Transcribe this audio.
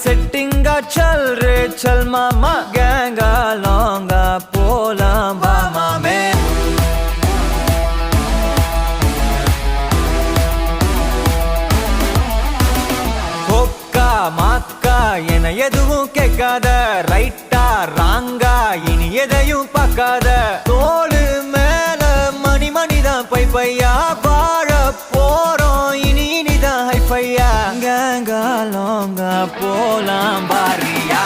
செட்டிங்கா चल रे चल मामा गैंगा लौंगा போலாம் வா மாமே மாக்கா என எதுவும் கேட்காத ரைட்டா ராங்கா இனி எதையும் பார்க்காத தோளு மேல மணி மணிதான் பை பையா வாழ போறோம் இனி இனிதான் ஹைஃபையா கேங்கா லோங்கா போலாம் பாரியா